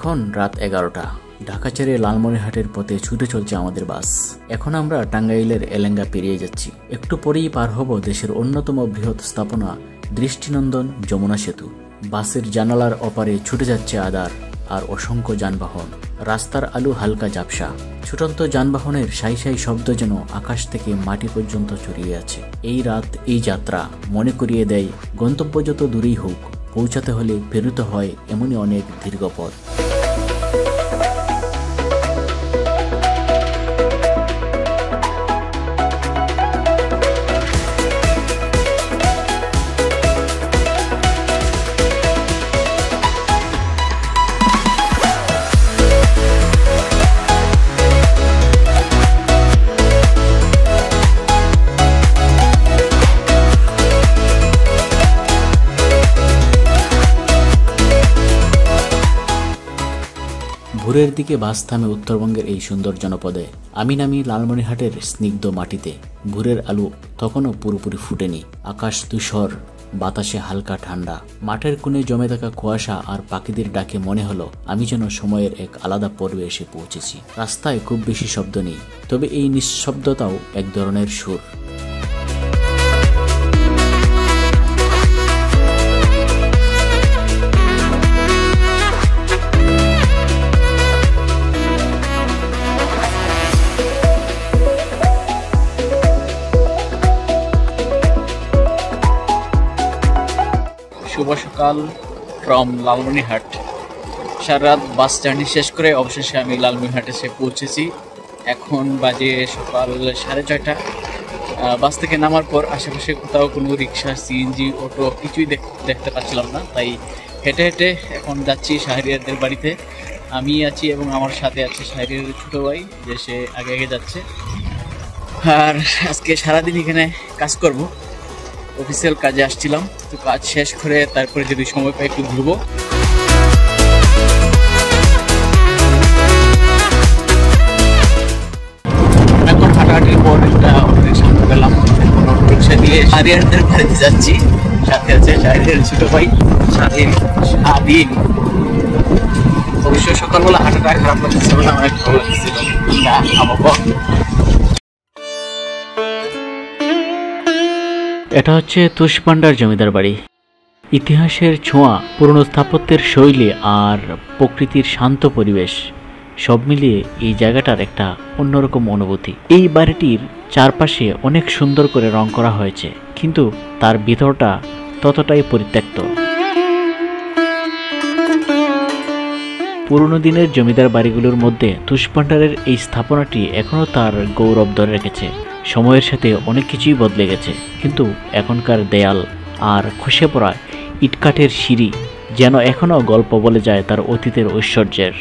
এখন রাত 11টা। ঢাকা ছেড়ে লালমনিরহাটের পথে ছুটে চলছে আমাদের বাস। এখন আমরা টাঙ্গাইলের এলেঙ্গা পেরিয়ে যাচ্ছি। একটু পরেই পার হব দেশের অন্যতম বৃহৎ স্থাপনা দৃষ্টিনন্দন যমুনা সেতু। বাসের জানালার ওপারে ছুটে যাচ্ছে আদার আর অসংখ্য যানবাহন। রাস্তার আলো হালকা ঝাপসা, ছুটন্ত যানবাহনের সাই সাই শব্দ যেন আকাশ থেকে মাটি পর্যন্ত ছড়িয়ে আছে। এই রাত, এই যাত্রা মনে করিয়ে দেয় গন্তব্য যত দূরেই হোক, পৌঁছাতে হলে পেরোতে হয় এমনই অনেক দীর্ঘ পথ। ভোরের দিকে বাস থামে উত্তরবঙ্গের এই সুন্দর জনপদে। আমি নামি লালমনিরহাটের স্নিগ্ধ মাটিতে। ভোরের আলো তখনও পুরোপুরি ফুটেনি। আকাশ ধূসর, বাতাসে হালকা ঠান্ডা। মাঠের কোণে জমে থাকা কুয়াশা আর পাখিদের ডাকে মনে হলো আমি যেন সময়ের এক আলাদা পর্বে এসে পৌঁছেছি। রাস্তায় খুব বেশি শব্দ নেই, তবে এই নিঃশব্দতাও এক ধরনের সুর। শুভ সকাল ফ্রম লালমনিরহাট। সারা রাত বাস জার্নি শেষ করে অবশেষে আমি লালমনিরহাটে এসে পৌঁছেছি। এখন বাজে সকাল 6:30। বাস থেকে নামার পর আশেপাশে কোথাও কোনো রিক্সা, সিএনজি, অটো কিছুই দেখতে পাচ্ছিলাম না, তাই হেঁটে হেঁটে এখন যাচ্ছি শাহরিয়ারদের বাড়িতে। আমি আছি এবং আমার সাথে আছে শাহরিয়ারের ছোটো ভাই, যে সে আগে আগে যাচ্ছে। আর আজকে সারাদিন এখানে কাজ করব, অফিসিয়াল কাজে আসছিলাম, তো কাজ শেষ করে তারপরে যদি সময় পাই একটু ঘুরবো। এখন হাঁটাহাঁটির পর একটা অটোর সামনে পেলাম, অটো রিক্সা দিয়ে শাহরিয়ারদের বাড়িতে যাচ্ছি। সাথে আছে শাহরিয়ারের ছোট ভাই স্বাধীন। অবশ্য সকালবেলা হাঁটাটা খারাপ লাগছে বলে আমার একটু ভালো লাগছিল না আবহাওয়া। এটা হচ্ছে তুষপান্ডার জমিদার বাড়ি। ইতিহাসের ছোঁয়া, পুরনো স্থাপত্যের শৈলী আর প্রকৃতির শান্ত পরিবেশ সব মিলিয়ে এই জায়গাটার একটা অন্যরকম অনুভূতি। এই বাড়িটির চারপাশে অনেক সুন্দর করে রং করা হয়েছে, কিন্তু তার ভিতরটা ততটাই পরিত্যক্ত। পুরনো দিনের জমিদার বাড়িগুলোর মধ্যে তুষপান্ডারের এই স্থাপনাটি এখনও তার গৌরব ধরে রেখেছে। সময়ের সাথে অনেক কিছুই বদলে গেছে, কিন্তু এখনকার দেয়াল আর খসে পড়া ইটকাঠের সিঁড়ি যেন এখনও গল্প বলে যায় তার অতীতের ঐশ্বর্যের।